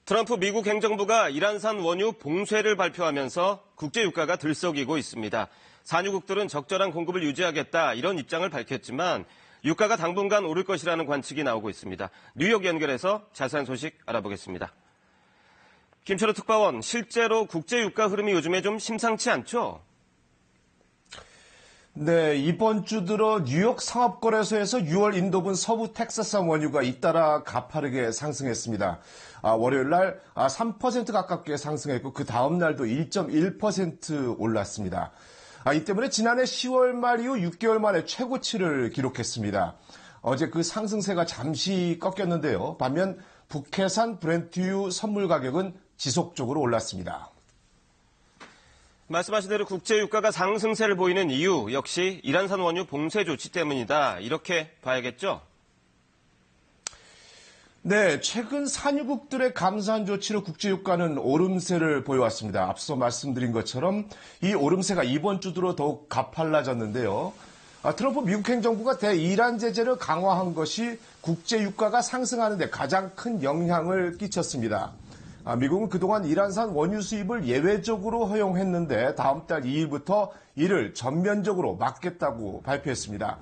트럼프 미국 행정부가 이란산 원유 봉쇄를 발표하면서 국제 유가가 들썩이고 있습니다. 산유국들은 적절한 공급을 유지하겠다 이런 입장을 밝혔지만 유가가 당분간 오를 것이라는 관측이 나오고 있습니다. 뉴욕 연결해서 자세한 소식 알아보겠습니다. 김철우 특파원, 실제로 국제 유가 흐름이 요즘에 좀 심상치 않죠? 네, 이번 주 들어 뉴욕 상업거래소에서 6월 인도분 서부 텍사스산 원유가 잇따라 가파르게 상승했습니다. 월요일 날 3% 가깝게 상승했고 그 다음 날도 1.1% 올랐습니다. 이 때문에 지난해 10월 말 이후 6개월 만에 최고치를 기록했습니다. 어제 그 상승세가 잠시 꺾였는데요. 반면 북해산 브렌트유 선물 가격은 지속적으로 올랐습니다. 말씀하신 대로 국제유가가 상승세를 보이는 이유 역시 이란산 원유 봉쇄 조치 때문이다. 이렇게 봐야겠죠? 네, 최근 산유국들의 감사한 조치로 국제유가는 오름세를 보여왔습니다. 앞서 말씀드린 것처럼 이 오름세가 이번 주 들어 더욱 가팔라졌는데요. 트럼프 미국 행정부가 대이란 제재를 강화한 것이 국제유가가 상승하는 데 가장 큰 영향을 끼쳤습니다. 미국은 그동안 이란산 원유 수입을 예외적으로 허용했는데 다음 달 2일부터 이를 전면적으로 막겠다고 발표했습니다.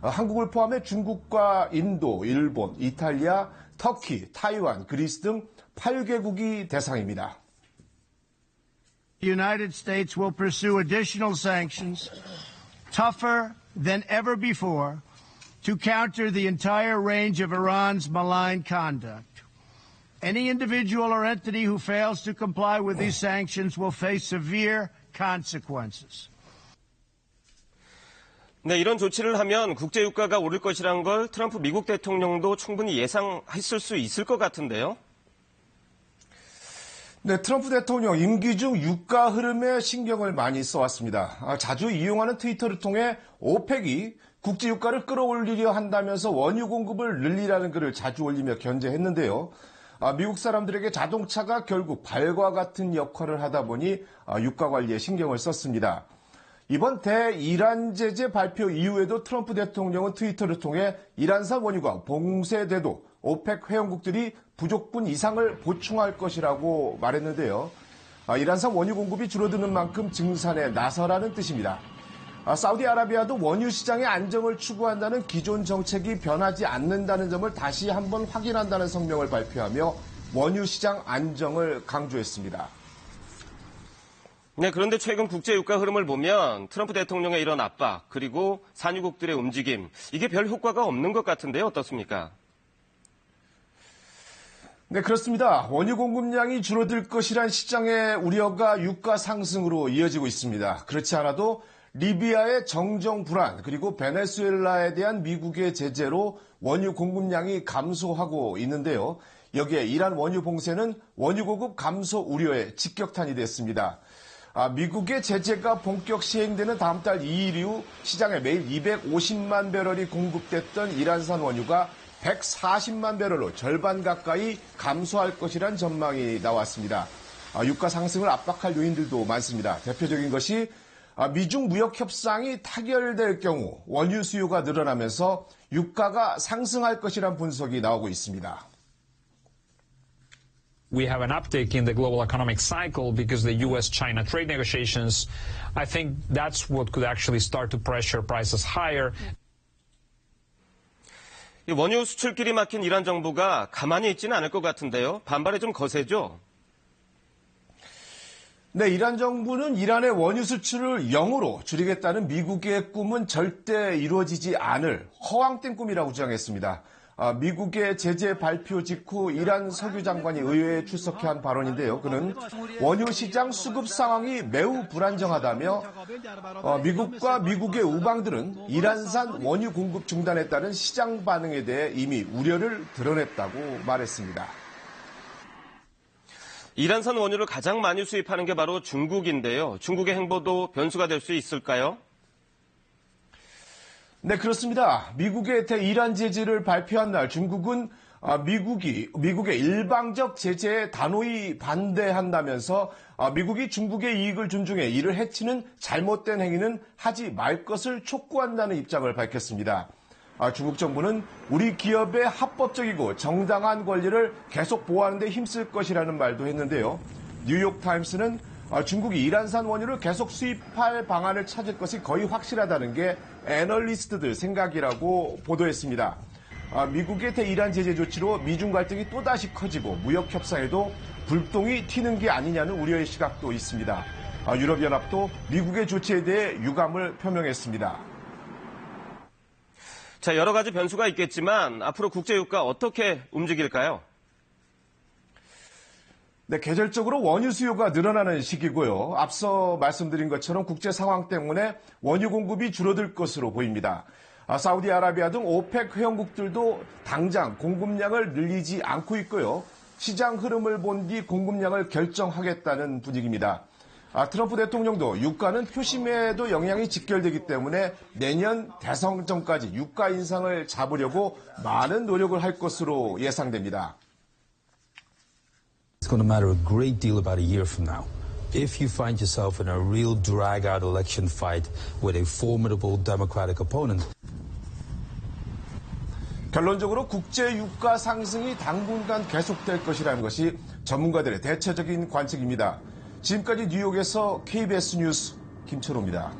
한국을 포함해 중국과 인도, 일본, 이탈리아, 터키, 타이완, 그리스 등 8개국이 대상입니다. The United States will pursue additional sanctions tougher than ever before to counter the entire range of Iran's malign conduct. Any individual or entity who fails to comply with these sanctions will face severe consequences. 네, 이런 조치를 하면 국제유가가 오를 것이라는 걸 트럼프 미국 대통령도 충분히 예상했을 수 있을 것 같은데요. 네, 트럼프 대통령 임기 중 유가 흐름에 신경을 많이 써왔습니다. 자주 이용하는 트위터를 통해 오펙이 국제유가를 끌어올리려 한다면서 원유 공급을 늘리라는 글을 자주 올리며 견제했는데요. 미국 사람들에게 자동차가 결국 발과 같은 역할을 하다 보니 유가 관리에 신경을 썼습니다. 이번 대이란 제재 발표 이후에도 트럼프 대통령은 트위터를 통해 이란산 원유가 봉쇄돼도 오펙 회원국들이 부족분 이상을 보충할 것이라고 말했는데요. 이란산 원유 공급이 줄어드는 만큼 증산에 나서라는 뜻입니다. 사우디아라비아도 원유 시장의 안정을 추구한다는 기존 정책이 변하지 않는다는 점을 다시 한번 확인한다는 성명을 발표하며 원유 시장 안정을 강조했습니다. 네, 그런데 최근 국제유가 흐름을 보면 트럼프 대통령의 이런 압박 그리고 산유국들의 움직임 이게 별 효과가 없는 것 같은데요. 어떻습니까? 네, 그렇습니다. 원유 공급량이 줄어들 것이란 시장의 우려가 유가 상승으로 이어지고 있습니다. 그렇지 않아도 리비아의 정정 불안 그리고 베네수엘라에 대한 미국의 제재로 원유 공급량이 감소하고 있는데요. 여기에 이란 원유 봉쇄는 원유 공급 감소 우려에 직격탄이 됐습니다. 미국의 제재가 본격 시행되는 다음 달 2일 이후 시장에 매일 250만 배럴이 공급됐던 이란산 원유가 140만 배럴로 절반 가까이 감소할 것이란 전망이 나왔습니다. 유가 상승을 압박할 요인들도 많습니다. 대표적인 것이 미중 무역 협상이 타결될 경우 원유 수요가 늘어나면서 유가가 상승할 것이란 분석이 나오고 있습니다. We have an uptick in the global economic cycle because the U.S.-China trade negotiations, I think that's what could actually start to pressure prices higher. 원유 수출길이 막힌 이란 정부가 가만히 있지는 않을 것 같은데요. 반발이 좀 거세죠? 네, 이란 정부는 이란의 원유 수출을 0으로 줄이겠다는 미국의 꿈은 절대 이루어지지 않을 허황된 꿈이라고 주장했습니다. 미국의 제재 발표 직후 이란 석유 장관이 의회에 출석해 한 발언인데요. 그는 원유 시장 수급 상황이 매우 불안정하다며 미국과 미국의 우방들은 이란산 원유 공급 중단에 따른 시장 반응에 대해 이미 우려를 드러냈다고 말했습니다. 이란산 원유를 가장 많이 수입하는 게 바로 중국인데요. 중국의 행보도 변수가 될 수 있을까요? 네, 그렇습니다. 미국의 대이란 제재를 발표한 날 중국은 미국의 일방적 제재에 단호히 반대한다면서 미국이 중국의 이익을 존중해 이를 해치는 잘못된 행위는 하지 말 것을 촉구한다는 입장을 밝혔습니다. 중국 정부는 우리 기업의 합법적이고 정당한 권리를 계속 보호하는 데 힘쓸 것이라는 말도 했는데요. 뉴욕타임스는 중국이 이란산 원유를 계속 수입할 방안을 찾을 것이 거의 확실하다는 게 애널리스트들 생각이라고 보도했습니다. 미국의 대이란 제재 조치로 미중 갈등이 또다시 커지고 무역 협상에도 불똥이 튀는 게 아니냐는 우려의 시각도 있습니다. 유럽연합도 미국의 조치에 대해 유감을 표명했습니다. 자, 여러 가지 변수가 있겠지만 앞으로 국제유가 어떻게 움직일까요? 네, 계절적으로 원유 수요가 늘어나는 시기고요. 앞서 말씀드린 것처럼 국제 상황 때문에 원유 공급이 줄어들 것으로 보입니다. 사우디아라비아 등 오펙 회원국들도 당장 공급량을 늘리지 않고 있고요. 시장 흐름을 본 뒤 공급량을 결정하겠다는 분위기입니다. 트럼프 대통령도 유가는 표심에도 영향이 직결되기 때문에 내년 대선 전까지 유가 인상을 잡으려고 많은 노력을 할 것으로 예상됩니다. It's going to matter a great deal about a year from now. If you find yourself in a real drag-out election fight with a formidable Democratic opponent. 결론적으로 국제 유가 상승이 당분간 계속될 것이라는 것이 전문가들의 대체적인 관측입니다. 지금까지 뉴욕에서 KBS 뉴스 김철호입니다.